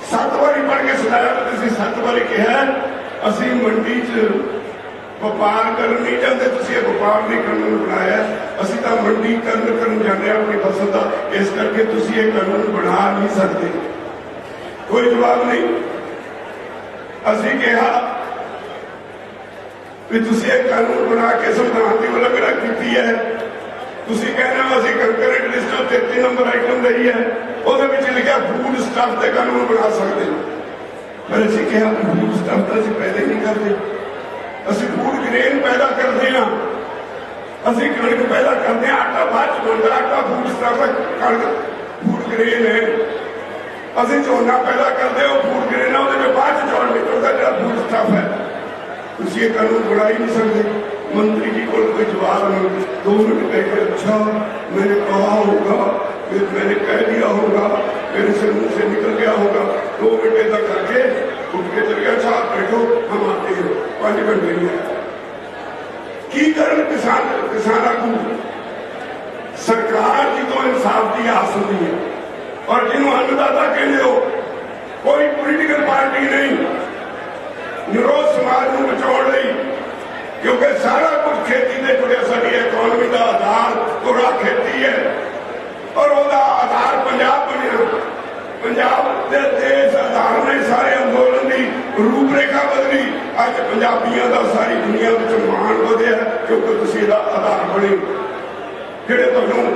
7 बारी पढ़ के सुनाया, तुसी 7 बारी कहा असी मंडी च व्यापार करन नहीं चाहते, तुसी व्यापार नहीं कानून बनाया, असी तो मंडीकरण करन जाते अपनी फसल का, इस करके तुसी ये कानून बना नहीं सकते। कोई जवाब नहीं। असी कहा भी तुसी एक कानून बना के संविधान की उल्लंघना की है। तुसी कहना असी कंकरेंट लिस्ट 33 नंबर आइटम रही है, ਉਹਦੇ ਵਿੱਚ लिखा फूड स्टफ के कानून बना सकते। पर असी कहा फूड स्टफ तो असी पहले नहीं करते, असी फूड ग्रेन पैदा करते हैं, असी कणक पैदा करते हैं, आटा बाद च बनता, आटा फूड स्टफ है, कणक फूड ग्रेन है। असी झोना पैदा करते हो फूड ग्रेन है, वो बाद च चौल निकलता जो फूड स्टफ है। तुम ये कानून बना ही नहीं सकते। मंत्री जी को कोई जवाब नहीं। 2 मिनट कह अच्छा मैंने कहा होगा, फिर मैंने कह दिया होगा, मेरे से मुंह से निकल गया होगा। 2 मिनट तक करके उठ के चल गया, अच्छा बैठो हम आते हैं, 5 घंटे नहीं आया। की करन किसान आगू सरकार की तो इंसाफ की आस होती है, और जिन्होंने अन्नदाता कहते हो कोई पोलिटिकल पार्टी नहीं, निरोध समाज को बचाने क्योंकि सारा कुछ खेती से जुड़े, साड़ी इकोनॉमी का आधार पूरा खेती है, और वह आधार पंजाब बनया। पंजाब के देश आधार ने सारे अंदोलन की रूपरेखा बदली। अज पंजाबियों का सारी दुनिया में मान बढ़िया क्योंकि तुम इसका आधार बने, जेडे तुहानू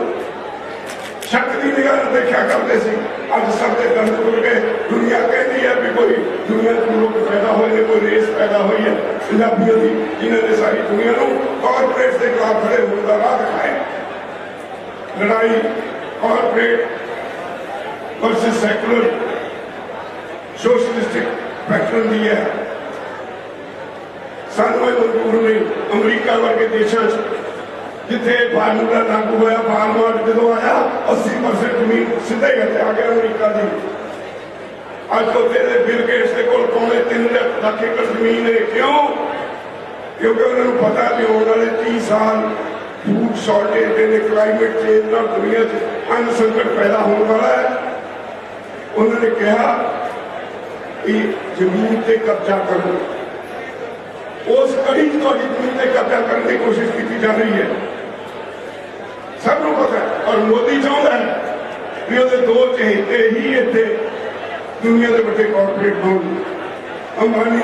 शक की निगाह देखा करते थे, अज सब के दंद खुल गए। दुनिया कहती है भी कोई दुनिया के लोग पैदा हुए, कोई रेस पैदा हुई है पंजाबियों की, जिन्होंने सारी दुनिया को कॉरपोरेट के खिलाफ खड़े होने का राह दिखाया। लड़ाई corporate versus secular socialistic pattern की है। सानू मंजूर नहीं। अमरीका वर्गे देशों जिथे फार्मूला लागू होया, फार्मर जो आया 80% जमीन सीधे हथे आ गया अमरीका की। अज उत्थे बिल गेट्स के कोल 3 लाख एकड़ जमीन है। क्यों? क्योंकि उन्होंने पता भी आने वाले 30 साल फूड शॉर्टेज ने, क्लाइमेट चेंज ना दुनिया अन्न संकट पैदा होने वाला है। उन्होंने कहा कि जमीन से कब्जा करो, उस कड़ी जमीन से कब्जा करने की कोशिश की जा रही है, सबको पता है। और मोदी चाहता है भी वो 2 चहेते ही इतने दुनिया के बड़े कॉरपोरेट हों। अंबानी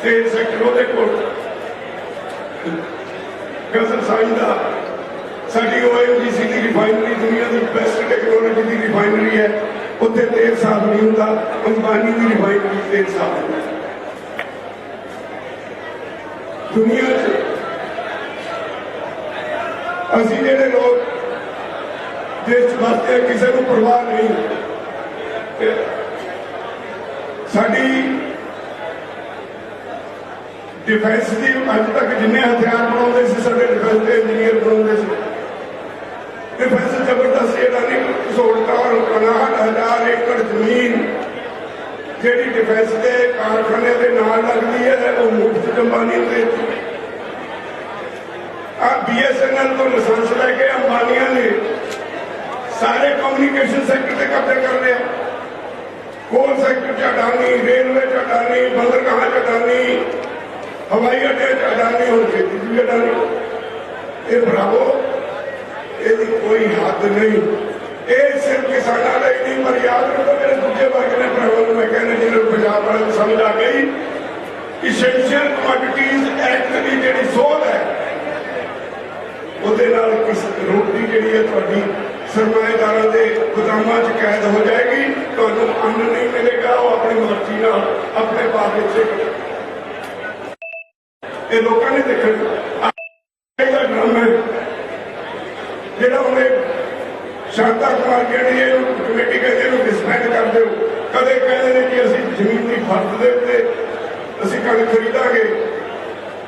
तेल सैक्टर वो गजल साइन का साड़ी ONGC की रिफाइनरी दुनिया की बेस्ट टेक्नोलॉजी की रिफाइनरी है, उत्थे तेल साफ नहीं होता। अंबानी की रिफाइनरी तेल साफ होता। दुनिया असी जेडे लोग देश वास्ते किसी को परवाह नहीं। साडी डिफेंस की अज तक जिन्ने हथियार बनाते डिफेंस के इंजीनियर बनाते डिफेंस जबरदस्त नहीं सहूलत और 59,000 एकड़ जमीन ਜਿਹੜੀ डिफेंस के कारखाने के नाल लगती है वो मुफ्त अंबानी ने देती। BSNL तो लाइसेंस लैके अंबानिया ने सारे कम्युनिकेशन सेक्टर से कब्जा कर लिया। कोल सेक्टर च अडानी, रेलवे च अडानी, बंदरगाह च अडानी, हवाई अड्डे च अडानी, और खेती भी अडानी। ये भरावो यदि कोई हद नहीं। ये सिर्फ किसानों का ही नहीं, पर याद रखो मेरे दूसरे वर्ग ने भरावों मैं कहना जिन्होंने पंजाब वाले समझ आ गई इसेंशियल कमोडिटीज एक्ट की जी सोध है ਉਹਦੇ ਨਾਲ किस रोटी जी है थोड़ी सरमाएदारों के गोदामों च कैद हो जाएगी। तो अन्न नहीं मिलेगा, वो अपनी मर्जी ना अपने पास से ये लोगों ने देखा ड्रामा है जोड़ा उन्हें शांता कुमार जी कमेटी कहते डिसबैंड कर दो। कदे कहते हैं कि असं जमीन की फर्द दे उत्ते असं कणक खरीदांगे,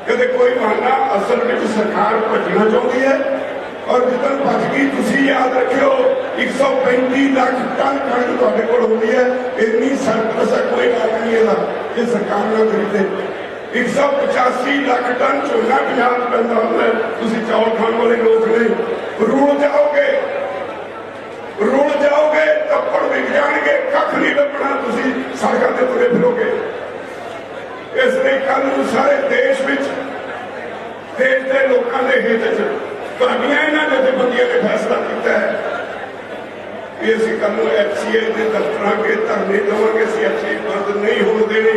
कदे कोई बहाना। असल में सरकार भजना चाहती है और जितन भज गई तुम याद रखियो 135 लाख टन कणक तुहाडे कोल होंदी है। इन्नी सरप्लस है कोई बात नहीं है ये सरकार ना खरीदे। 185 लाख टन झोना पंजाब पैदा होता है। तुम चौल खाने वाले लोग नहीं, रुल जाओगे तप्पड़ विक जाएंगे, कख नहीं लभना, तुम सड़कों से तुरे फिरोगे। इसलिए कल सारे देश में देश के लोगों के हित इन्होंने जथेबंदियों ने फैसला किया है कि असं कल FCA के दफ्तर के धरने देवे। असं FCA बंद नहीं होने देने।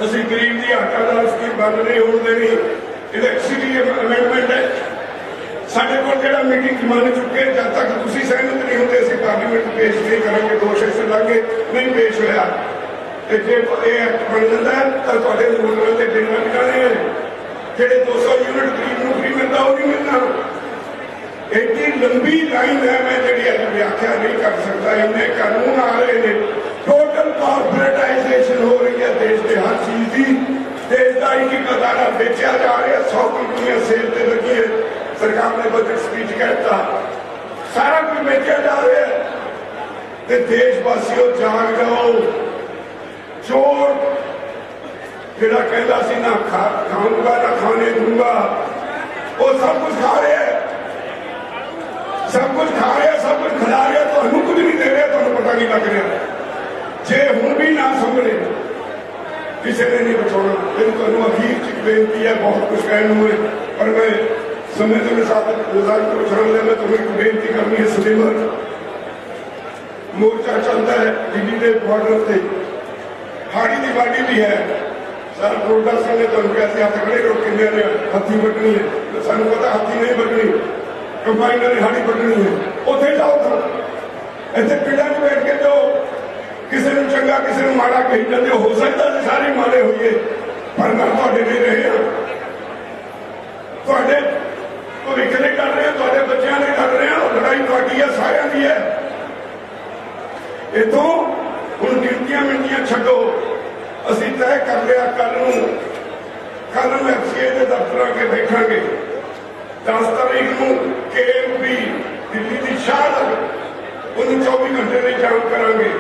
असं गरीब की आटा दाल स्कीम बंद नहीं होने देनी। इलेक्ट्रिसिटी अमेंडमेंट है साढ़े को जो मीटिंग मान चुके, जब तक तुम सहमत नहीं होते असं पार्लीमेंट पेश नहीं करेंगे। 2 सेशन लागे नहीं पेश होया। जो ये एक्ट बन जाता है तो थोड़े नौजवान के दिन लग जाने हैं। जेडे 200 यूनिट गरीब को फ्री मिलता वो नहीं मिलना। एडी लंबी लाइन है, मैं जी अज व्याख्या नहीं कर सकता। इन्ने कानून आ रहे हैं, टोटल कॉर्पोरेटाइजेशन हो रही है देश के हर चीज की। देश का एक अदारा बेचा जा रहा है, 100 कंपनियां सेल से लगी है। सरकार ने बजट स्पीच कहता सारा कुछ बेचा जा रहा है। तो देशवासियों जाग जाओ। चोर जिहड़ा कहता सी ना खाऊंगा ना खाने दूंगा, वो सब कुछ खा रहे हैं, सब कुछ खा रहे, सब कुछ खिला रहे, तो कुछ नहीं दे रहे, तो पता नहीं लग रहा। जे हुण भी ना संभले किसी ने नहीं बचाना। लेकिन तुहानूं अखीर च बेनती है, बहुत कुछ कहने हुए पर मैं समय के साथ मैं तुम्हें एक बेनती करनी है। सलेमर मोर्चा चलता है दिल्ली के बॉर्डर से, हाड़ी की वाड़ी भी है। सर प्रोडा सिंह ने तुम कैसे हथ खड़े रोक के ने हाथी बटनी है, तो सानू पता हाथी नहीं बटनी, कंबाइनर ने हाड़ी बटनी है। उत्थे जाओ तो इतने पिंडा में बैठ के जो किसी ने चंगा किसी ने माड़ा कही जाते हो सकता है सारे माड़े होइए, पर मैं थोड़े नहीं रहे। थोड़े भविख ने कर रहे हैं, थोड़े बच्चों ने कर रहे हैं, और लड़ाई थोड़ी है सारिਆਂ ਦੀ है। इतों हुण गिनतियां मिनतियां छड्डो, असीं तय कर लिया कल FCA के दफ्तर के बैठांगे। 10 तारीख को KMP दिल्ली की शाह उन्हें 24 घंटे में जाम करांगे।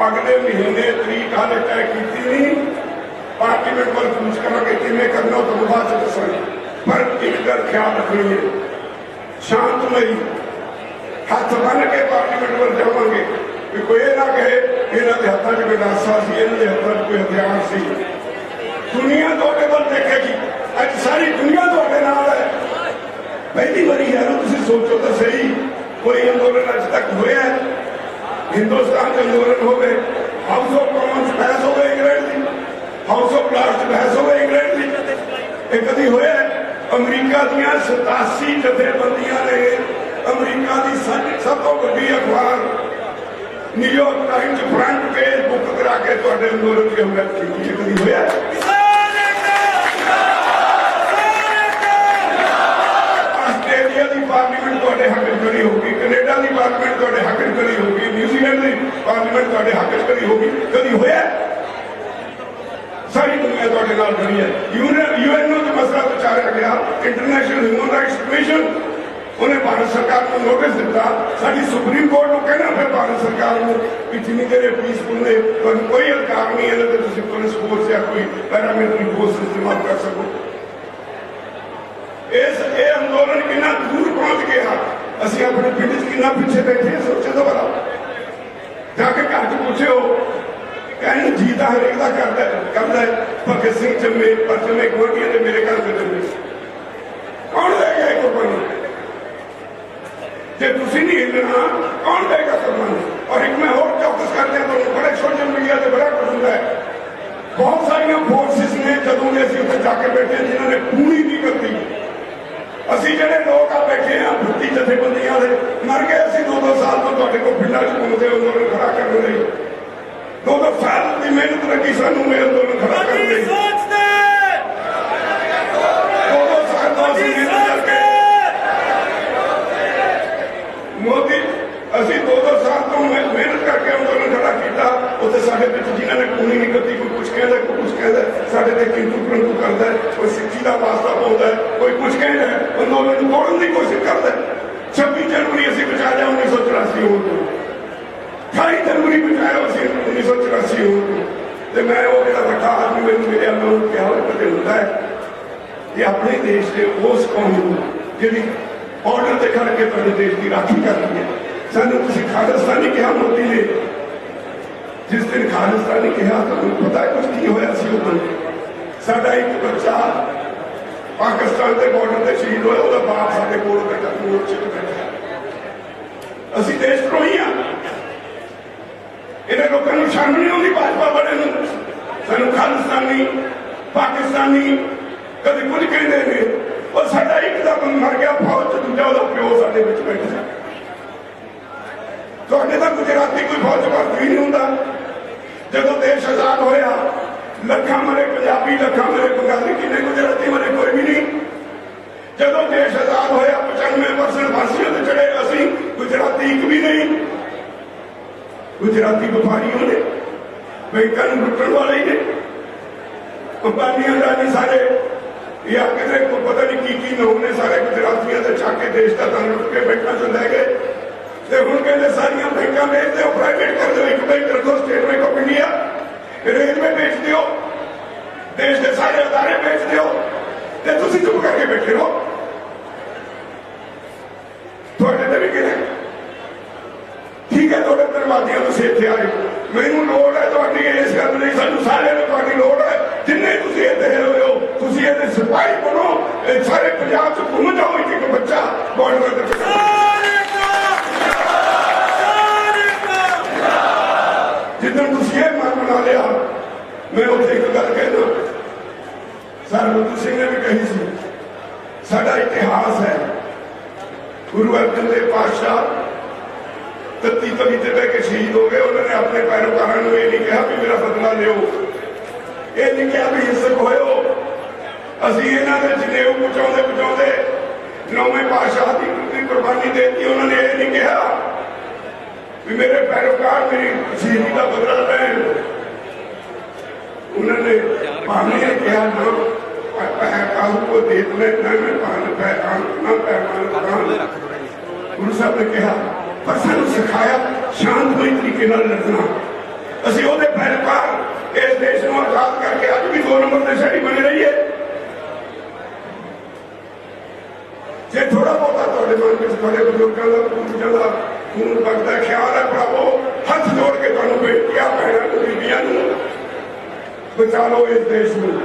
अगले महीने तरीक हाले तय की नहीं, पार्लीमेंट पर पूछ करांगे किमें करना तो बाद दसांगे। पर एक गल ख्याल रखनी है, शांतमई हाथ बन के पार्लीमेंट पर जावांगे कि कोई ये ना कहे इन्हों के हाथों में गंडासा सी, इन्हों के हाथों में कोई हथियार सी। दुनिया तुहाडे वल देखेगी, अज सारी दुनिया तुहाडे नाल है। पहली बारी है ना, तुसीं सोचो तो सही, कोई अंदोलन अज तक होया है? हिंदुस्तान के अंदोलन हो गए, हाउस ऑफ कॉमन्स बहस हो गए इंग्लैंड की, हाउस ऑफ लॉर्ड्स बहस हो गए इंग्लैंड की, एक कभी होया? अमरीका दियां 87 जथेबंदियां ने अमरीका की सब तो बड़ी अखबार New York times front page book करा के तुहाडे अंदोलन की हमला की। कभी होया? ऑस्ट्रेलिया की पार्लीमेंट तुहाडे हक च खड़ी होगी, कनेडा की पार्लीमेंट तुहाडे हक च खड़ी होगी, न्यूजीलैंड की पार्लीमेंट तुहाडे हक च खड़ी होगी। कभी होया? सारी दुनिया तुहाडे नाल खड़ी है। UN में मसला विचारिया गया, इंटरनेशनल ह्यूमन राइट्स कमीशन उन्हें भारत सरकार को नोटिस दिता, साडी सुप्रीम कोर्ट को कहना फिर भारत सरकार को कि जिन्नी देर पीसफुल ने कोई अधिकार नहीं है तो तुम पुलिस फोर्स या कोई पैरामिलिट्री फोर्स इस्तेमाल कर सको। इस अंदोलन कितना दूर पहुंच गया, असं अपने पिंड कितना पिछे बैठे सोचो तो भला। जाके घर च पूछो कहने जी तो हरेक का करता है, भगत सिंह जम्मे पर जम्मे गोटियां ने मेरे घर में जम्मे, कौन देगा एक कुर्बानी? जे तुसी नहीं हिलना कौन देगा कुर्बानी? और एक मैं और चौकस कर दिया तो बड़े सोशल मीडिया से बड़ा कुछ होता है, बहुत सारिया फोर्सिस ने जदों ने असीं उत्थे जाके बैठे जिन्होंने पूरी नहीं करती, असीं जिहड़े लोग आ बैठे हैं भुट्टी जथेबंदियां दे मर गए, असीं 2-2 साल तो तुहाडे कोल पिंडां च घुमदे अंदोलन खड़ा करने लई, 2-2 साल की मेहनत लगी सानूं ये अंदोलन खड़ा करने लई, 2-2 साल तो असीं मेहनत करके मोदी असीं 2-2 साल तो मेहनत करके अंदोलन खड़ा किया, उत्थे साडे विच जिन्हां ने खूनी नहीं करती, कोई कुछ कहता कोई कुछ कहता, साडे ते किंतु परंतु करता है, कोई सिक्खी का वास्ता पाउंदा है, कोई कुछ कहता है, अंदोलन तोड़न की कोशिश करता है। 26 जनवरी असीं बचाया 1984 होण तों, 28 जनवरी बचाया असीं 1984 होण तों, ते मैं वो जिहड़ा वड्डा आदमी मैनूं मिलिया मैं उहनूं कहा पता हुंदा है कि अपने देश के उस कौम नूं जिहड़ी ऑर्डर से खड़ के तुहाडे देश की राखी करती है। सानूं तुसीं खालिस्तानी कहा मोदी ने, जिस दिन खालिस्तानी कहा तो पता है कुछ की होया सी? उस दिन साडा एक बच्चा पाकिस्तान के बॉर्डर से शहीद होया, उसका बाप साडे कोल बैठा मोर्चे ते बैठा। असीं देशद्रोही हाँ, इन्हां लोकां नूं शर्म नहीं आउंदी भाजपा वाले नूं? सानूं खालिस्तानी पाकिस्तानी कदे कुछ कहंदे ने, और साडा एक दा मर गया फौज च, दूजा उसदा प्यो साडे विच बैठा। तुहाडे तां गुजराती कोई फौज भर्ती ही नहीं हुंदा। जदों देश आजाद होया लखां मरे पंजाबी, लखां मरे बंगाली, किन्ने गुजराती मरे? कोई भी नहीं। जदों देश आजाद होया 95% फांसियों ते चढ़े, असीं गुजराती एक भी नहीं। गुजराती व्यापारियों ने, बैंकां नूं लुट्टण वाले ने, अंबानी अडानी सारे या किसी को पता नहीं की नमूने सारे गुजरातियों के छाके देश का धन लुट के बैंकों से लै गए, तो हुण कहते सारिया बैंकां बेच दो, प्राइवेट कर दो, एक बैंक कर दो state bank of India, railway बेच दो, देश के सारे अदारे बेच दो, तो तुसीं चुप करके बैठे रहो। तुहाडे ते भी कहना ठीक है, तुहाडे धर्मादियां तुसीं इत्थे आए, मैनूं लोड़ है तुहाडी इस गल लई, सानूं सारिआं नूं तुहाडी लोड़ है, जिन्ने तुसीं इत्थे होए हो तुसीं इहदे सिपाही बनो, सारे पंजाब च घुम जाओ, एक बच्चा बॉर्डर ते जिद्दन तुसीं ये मन बना लिया। मैं उत्थे एक गल कहना, सर बुद्ध सिंह ने भी कही सी, साडा इतिहास है, गुरु अर्जन देव पातशाह 33 तवी ते बह के शहीद हो गए, उन्होंने अपने पैरोकारां नूं ये नहीं कहा भी मेरा बदला लिओ, ये नहीं कहा भी हिंसक होयो, असीं इन्हां दे जनेऊ पहुंचाउंदे पहुंचाउंदे 9वें पातशाह की कुर्बानी देती, उन्होंने ये नहीं कहा भी मेरे पैरोकार मेरी शहीदी का बदला लैन, उन्होंने भावने ने कहा ना को देख ले गुरु साहब ने कहा, पर सानूं सिखाया शांतमई तरीके नाल लड़ना। असीं उहदे पैरोकार इस देश नूं आजाद करके अज भी 2 नंबर के शहरी बने रहिए। जे थोड़ा बहुत तुहाडे मन विच तुहाडे बुजुर्गां दा पूर्वजां दा खून वगदा ख्याल है, भरावो हथ जोड़ के तुहानूं बेनती आ, भैणां बीबियां नूं बचा लो इस देश नूं।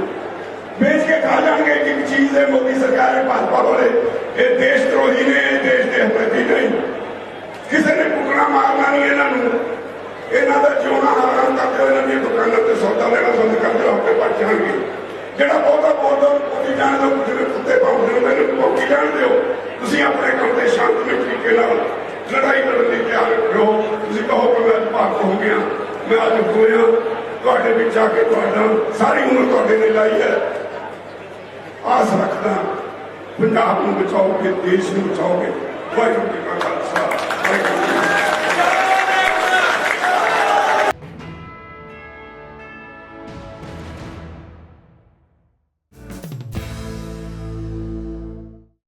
बेच के खा जाएंगे कि चीज है मोदी सरकार है, भाजपा वाले ये देशद्रोही ने, देश के हितैषी नहीं, किसी ने कुकड़ा मारना नहीं, इन्हों का जिउना हराम कर दो, इन्होंने दुकानों से सौदा लेना बंद कर दो, अपने पास जाएंगे। जोड़ा बहुता बोलता पहुंची जाने दो, कुछ ने कुत्ते पाउंडे मैंने पहुंची जान दो, तुम अपने काम से शांतमय तरीके लड़ाई करने की तैयार रहो। तुम कहो कि मैं भाग हो गया, मैं अज होया तुहाडे विच आके सारी उम्र तुहाडे ने लाई है। आस रखदा पंजाब नूं बचाओगे, देश नूं बचाओगे। वाहिगुरू जी का खालसा, वाहिगुरू।